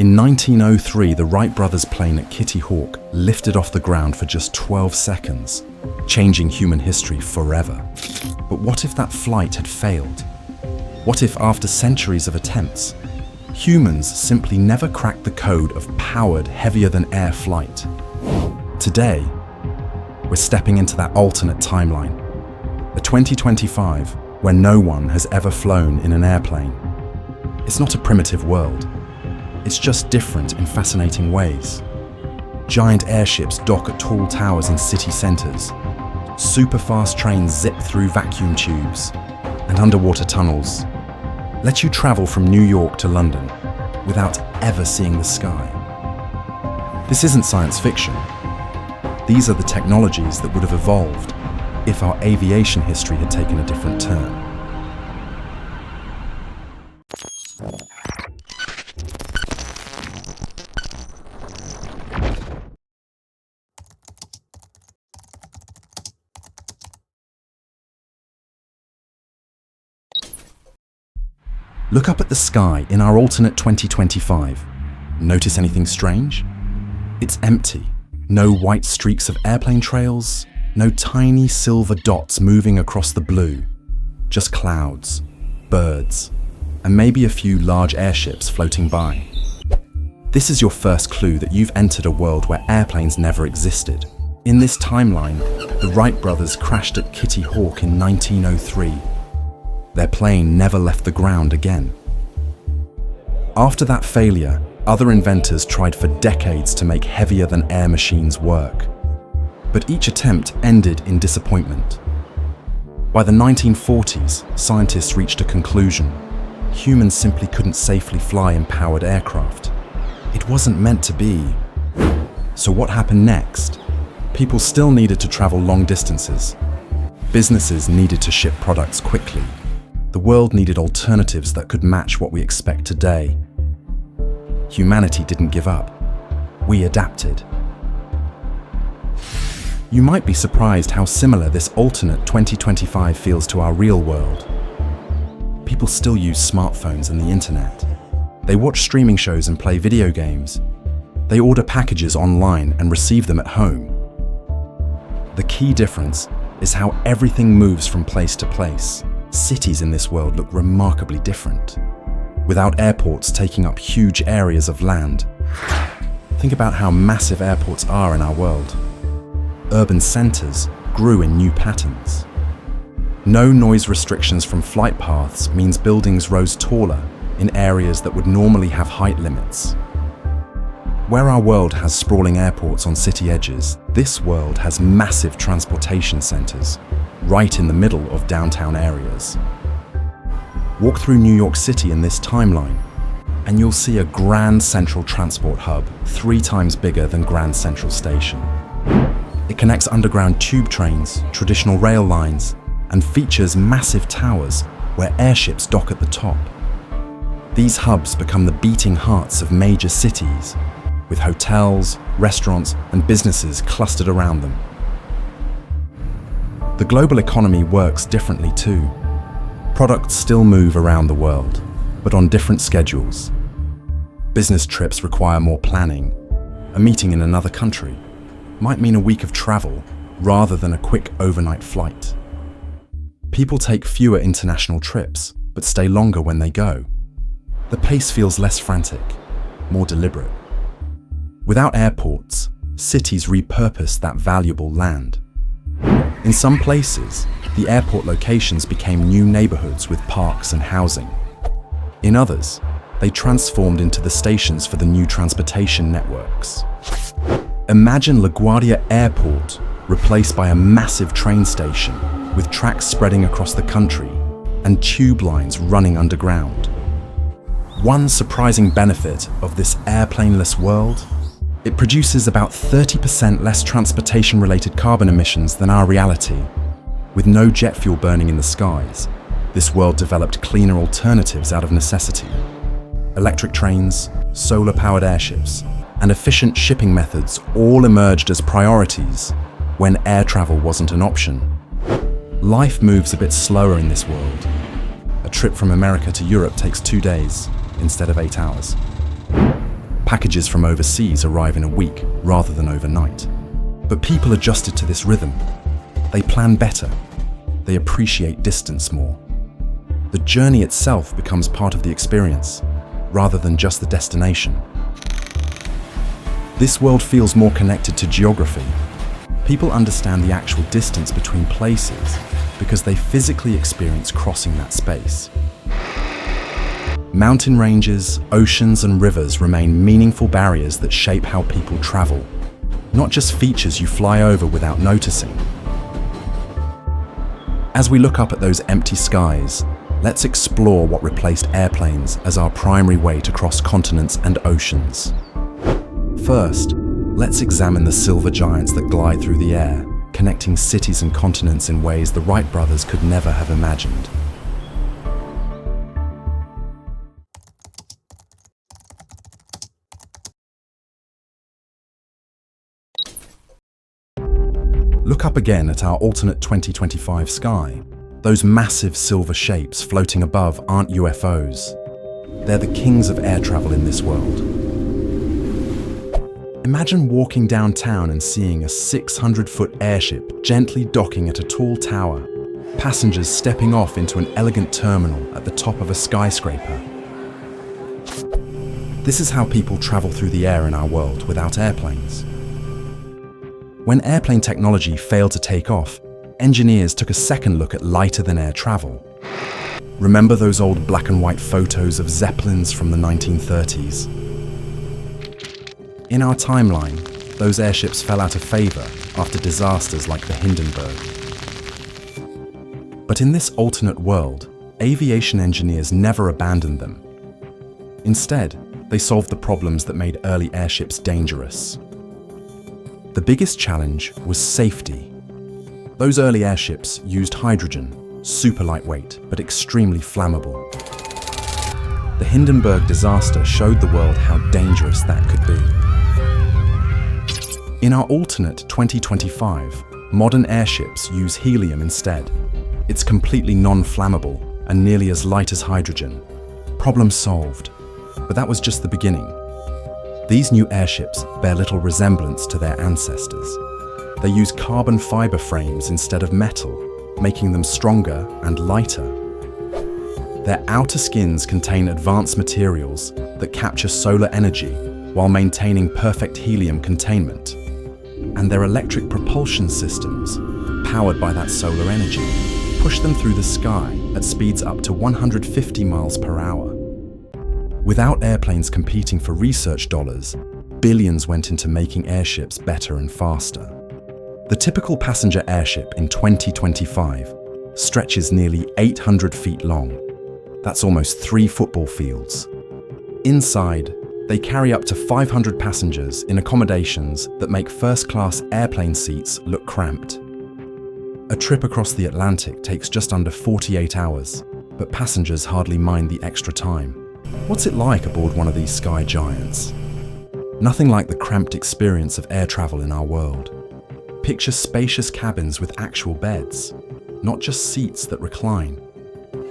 In 1903, the Wright brothers' plane at Kitty Hawk lifted off the ground for just 12 seconds, changing human history forever. But what if that flight had failed? What if, after centuries of attempts, humans simply never cracked the code of powered, heavier-than-air flight? Today, we're stepping into that alternate timeline, a 2025 where no one has ever flown in an airplane. It's not a primitive world. It's just different in fascinating ways. Giant airships dock at tall towers in city centres. Super-fast trains zip through vacuum tubes, and underwater tunnels let you travel from New York to London without ever seeing the sky. This isn't science fiction. These are the technologies that would have evolved if our aviation history had taken a different turn. Look up at the sky in our alternate 2025. Notice anything strange? It's empty. No white streaks of airplane trails, no tiny silver dots moving across the blue. Just clouds, birds, and maybe a few large airships floating by. This is your first clue that you've entered a world where airplanes never existed. In this timeline, the Wright brothers crashed at Kitty Hawk in 1903. Their plane never left the ground again. After that failure, other inventors tried for decades to make heavier-than-air machines work. But each attempt ended in disappointment. By the 1940s, scientists reached a conclusion. Humans simply couldn't safely fly in powered aircraft. It wasn't meant to be. So what happened next? People still needed to travel long distances. Businesses needed to ship products quickly. The world needed alternatives that could match what we expect today. Humanity didn't give up. We adapted. You might be surprised how similar this alternate 2025 feels to our real world. People still use smartphones and the internet. They watch streaming shows and play video games. They order packages online and receive them at home. The key difference is how everything moves from place to place. Cities in this world look remarkably different, without airports taking up huge areas of land. Think about how massive airports are in our world. Urban centres grew in new patterns. No noise restrictions from flight paths means buildings rose taller in areas that would normally have height limits. Where our world has sprawling airports on city edges, this world has massive transportation centres, right in the middle of downtown areas. Walk through New York City in this timeline, and you'll see a grand central transport hub 3 times bigger than Grand Central Station. It connects underground tube trains, traditional rail lines, and features massive towers where airships dock at the top. These hubs become the beating hearts of major cities, with hotels, restaurants, and businesses clustered around them. The global economy works differently too. Products still move around the world, but on different schedules. Business trips require more planning. A meeting in another country might mean a week of travel rather than a quick overnight flight. People take fewer international trips, but stay longer when they go. The pace feels less frantic, more deliberate. Without airports, cities repurpose that valuable land. In some places, the airport locations became new neighborhoods with parks and housing. In others, they transformed into the stations for the new transportation networks. Imagine LaGuardia Airport replaced by a massive train station with tracks spreading across the country and tube lines running underground. One surprising benefit of this airplane-less world: it produces about 30% less transportation-related carbon emissions than our reality. With no jet fuel burning in the skies, this world developed cleaner alternatives out of necessity. Electric trains, solar-powered airships, and efficient shipping methods all emerged as priorities when air travel wasn't an option. Life moves a bit slower in this world. A trip from America to Europe takes 2 days instead of 8 hours. Packages from overseas arrive in a week rather than overnight. But people adjusted to this rhythm. They plan better. They appreciate distance more. The journey itself becomes part of the experience, rather than just the destination. This world feels more connected to geography. People understand the actual distance between places because they physically experience crossing that space. Mountain ranges, oceans, and rivers remain meaningful barriers that shape how people travel, not just features you fly over without noticing. As we look up at those empty skies, let's explore what replaced airplanes as our primary way to cross continents and oceans. First, let's examine the silver giants that glide through the air, connecting cities and continents in ways the Wright brothers could never have imagined. Look up again at our alternate 2025 sky. Those massive silver shapes floating above aren't UFOs. They're the kings of air travel in this world. Imagine walking downtown and seeing a 600-foot airship gently docking at a tall tower, passengers stepping off into an elegant terminal at the top of a skyscraper. This is how people travel through the air in our world without airplanes. When airplane technology failed to take off, engineers took a second look at lighter-than-air travel. Remember those old black and white photos of Zeppelins from the 1930s? In our timeline, those airships fell out of favor after disasters like the Hindenburg. But in this alternate world, aviation engineers never abandoned them. Instead, they solved the problems that made early airships dangerous. The biggest challenge was safety. Those early airships used hydrogen, super lightweight, but extremely flammable. The Hindenburg disaster showed the world how dangerous that could be. In our alternate 2025, modern airships use helium instead. It's completely non-flammable and nearly as light as hydrogen. Problem solved. But that was just the beginning. These new airships bear little resemblance to their ancestors. They use carbon fiber frames instead of metal, making them stronger and lighter. Their outer skins contain advanced materials that capture solar energy while maintaining perfect helium containment. And their electric propulsion systems, powered by that solar energy, push them through the sky at speeds up to 150 miles per hour. Without airplanes competing for research dollars, billions went into making airships better and faster. The typical passenger airship in 2025 stretches nearly 800 feet long. That's almost 3 football fields. Inside, they carry up to 500 passengers in accommodations that make first-class airplane seats look cramped. A trip across the Atlantic takes just under 48 hours, but passengers hardly mind the extra time. What's it like aboard one of these sky giants? Nothing like the cramped experience of air travel in our world. Picture spacious cabins with actual beds, not just seats that recline.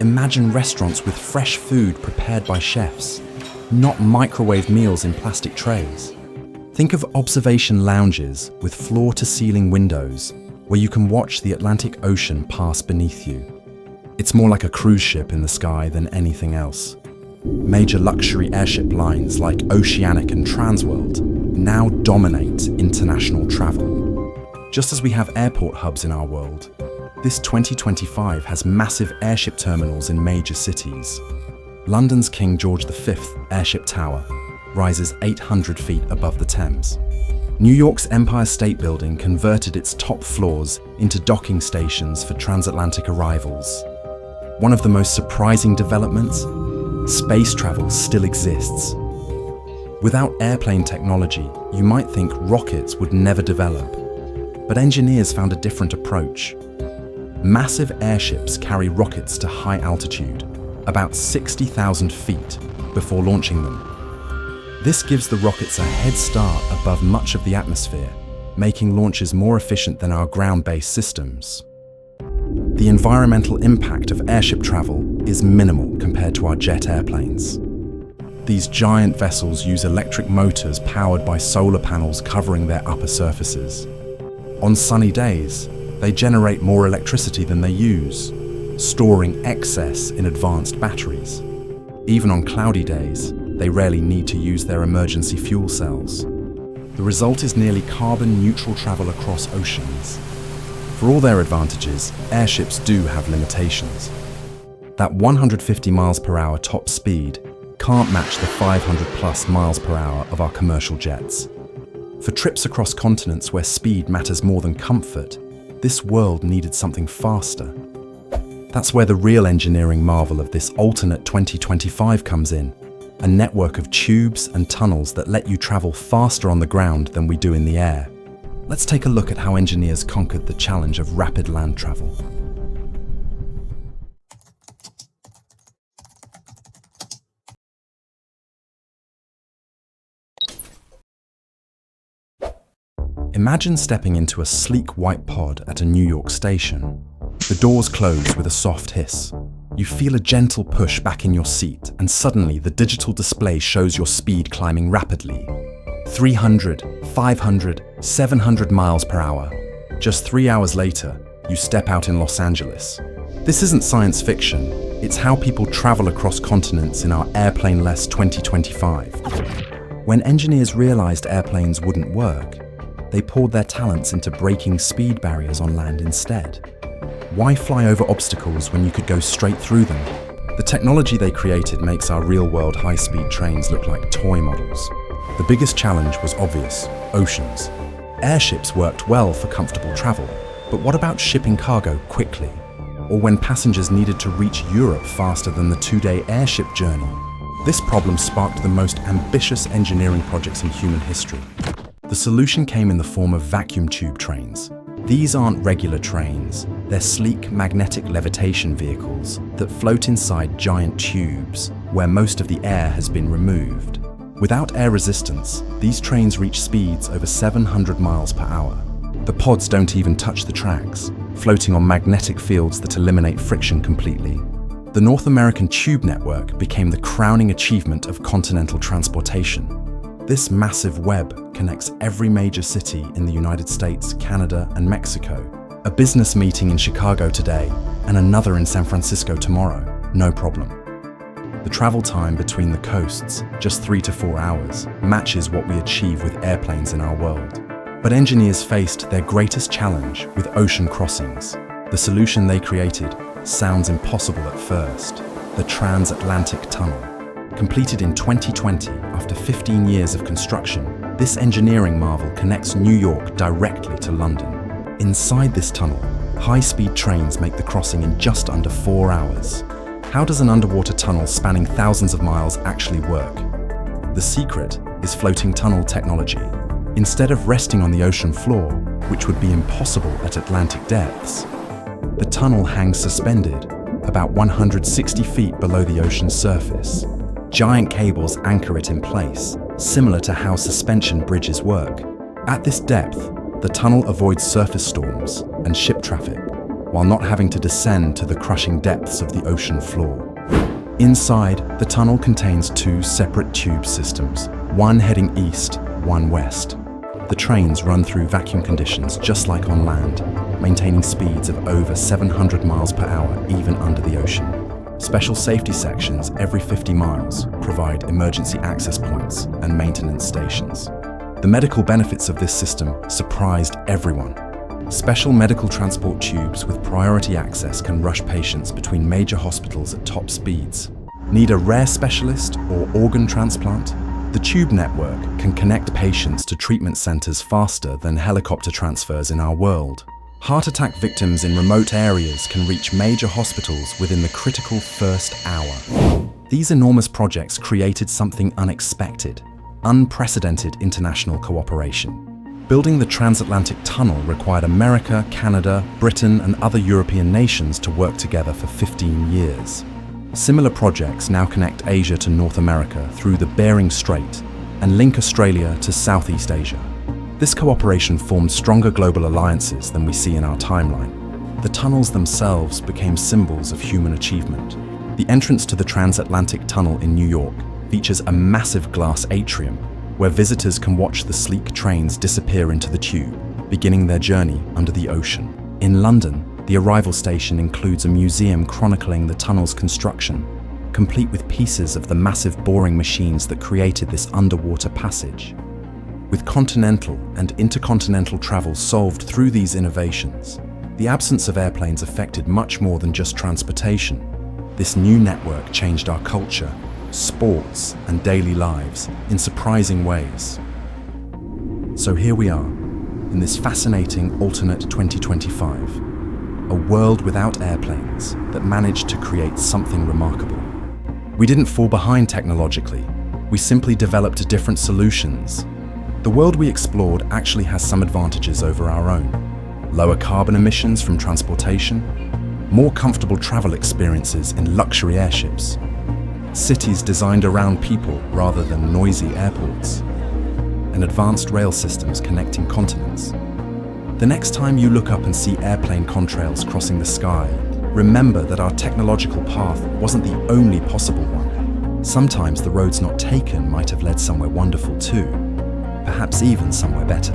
Imagine restaurants with fresh food prepared by chefs, not microwave meals in plastic trays. Think of observation lounges with floor-to-ceiling windows where you can watch the Atlantic Ocean pass beneath you. It's more like a cruise ship in the sky than anything else. Major luxury airship lines like Oceanic and Transworld now dominate international travel. Just as we have airport hubs in our world, this 2025 has massive airship terminals in major cities. London's King George V Airship Tower rises 800 feet above the Thames. New York's Empire State Building converted its top floors into docking stations for transatlantic arrivals. One of the most surprising developments? Space travel still exists. Without airplane technology, you might think rockets would never develop. But engineers found a different approach. Massive airships carry rockets to high altitude, about 60,000 feet, before launching them. This gives the rockets a head start above much of the atmosphere, making launches more efficient than our ground-based systems. The environmental impact of airship travel is minimal compared to our jet airplanes. These giant vessels use electric motors powered by solar panels covering their upper surfaces. On sunny days, they generate more electricity than they use, storing excess in advanced batteries. Even on cloudy days, they rarely need to use their emergency fuel cells. The result is nearly carbon-neutral travel across oceans. For all their advantages, airships do have limitations. That 150 miles per hour top speed can't match the 500 plus miles per hour of our commercial jets. For trips across continents where speed matters more than comfort, this world needed something faster. That's where the real engineering marvel of this alternate 2025 comes in, a network of tubes and tunnels that let you travel faster on the ground than we do in the air. Let's take a look at how engineers conquered the challenge of rapid land travel. Imagine stepping into a sleek white pod at a New York station. The doors close with a soft hiss. You feel a gentle push back in your seat, and suddenly the digital display shows your speed climbing rapidly. 300, 500, 700 miles per hour. Just 3 hours later, you step out in Los Angeles. This isn't science fiction, it's how people travel across continents in our airplane-less 2025. When engineers realized airplanes wouldn't work, they poured their talents into breaking speed barriers on land instead. Why fly over obstacles when you could go straight through them? The technology they created makes our real-world high-speed trains look like toy models. The biggest challenge was obvious: oceans. Airships worked well for comfortable travel, but what about shipping cargo quickly? Or when passengers needed to reach Europe faster than the 2-day airship journey? This problem sparked the most ambitious engineering projects in human history. The solution came in the form of vacuum tube trains. These aren't regular trains, they're sleek magnetic levitation vehicles that float inside giant tubes where most of the air has been removed. Without air resistance, these trains reach speeds over 700 miles per hour. The pods don't even touch the tracks, floating on magnetic fields that eliminate friction completely. The North American tube network became the crowning achievement of continental transportation. This massive web connects every major city in the United States, Canada, and Mexico. A business meeting in Chicago today and another in San Francisco tomorrow, no problem. The travel time between the coasts, just 3 to 4 hours, matches what we achieve with airplanes in our world. But engineers faced their greatest challenge with ocean crossings. The solution they created sounds impossible at first: the transatlantic tunnel. Completed in 2020, after 15 years of construction, this engineering marvel connects New York directly to London. Inside this tunnel, high-speed trains make the crossing in just under 4 hours. How does an underwater tunnel spanning thousands of miles actually work? The secret is floating tunnel technology. Instead of resting on the ocean floor, which would be impossible at Atlantic depths, the tunnel hangs suspended about 160 feet below the ocean's surface. Giant cables anchor it in place, similar to how suspension bridges work. At this depth, the tunnel avoids surface storms and ship traffic, while not having to descend to the crushing depths of the ocean floor. Inside, the tunnel contains 2 separate tube systems, one heading east, one west. The trains run through vacuum conditions just like on land, maintaining speeds of over 700 miles per hour even under the ocean. Special safety sections every 50 miles provide emergency access points and maintenance stations. The medical benefits of this system surprised everyone. Special medical transport tubes with priority access can rush patients between major hospitals at top speeds. Need a rare specialist or organ transplant? The tube network can connect patients to treatment centers faster than helicopter transfers in our world. Heart attack victims in remote areas can reach major hospitals within the critical first hour. These enormous projects created something unexpected: unprecedented international cooperation. Building the transatlantic tunnel required America, Canada, Britain, and other European nations to work together for 15 years. Similar projects now connect Asia to North America through the Bering Strait and link Australia to Southeast Asia. This cooperation formed stronger global alliances than we see in our timeline. The tunnels themselves became symbols of human achievement. The entrance to the transatlantic tunnel in New York features a massive glass atrium where visitors can watch the sleek trains disappear into the tube, beginning their journey under the ocean. In London, the arrival station includes a museum chronicling the tunnel's construction, complete with pieces of the massive boring machines that created this underwater passage. With continental and intercontinental travel solved through these innovations, the absence of airplanes affected much more than just transportation. This new network changed our culture, sports, and daily lives in surprising ways. So here we are, in this fascinating alternate 2025, a world without airplanes that managed to create something remarkable. We didn't fall behind technologically, we simply developed different solutions. The world we explored actually has some advantages over our own. Lower carbon emissions from transportation, more comfortable travel experiences in luxury airships, cities designed around people rather than noisy airports, and advanced rail systems connecting continents. The next time you look up and see airplane contrails crossing the sky, remember that our technological path wasn't the only possible one. Sometimes the roads not taken might have led somewhere wonderful too, perhaps even somewhere better.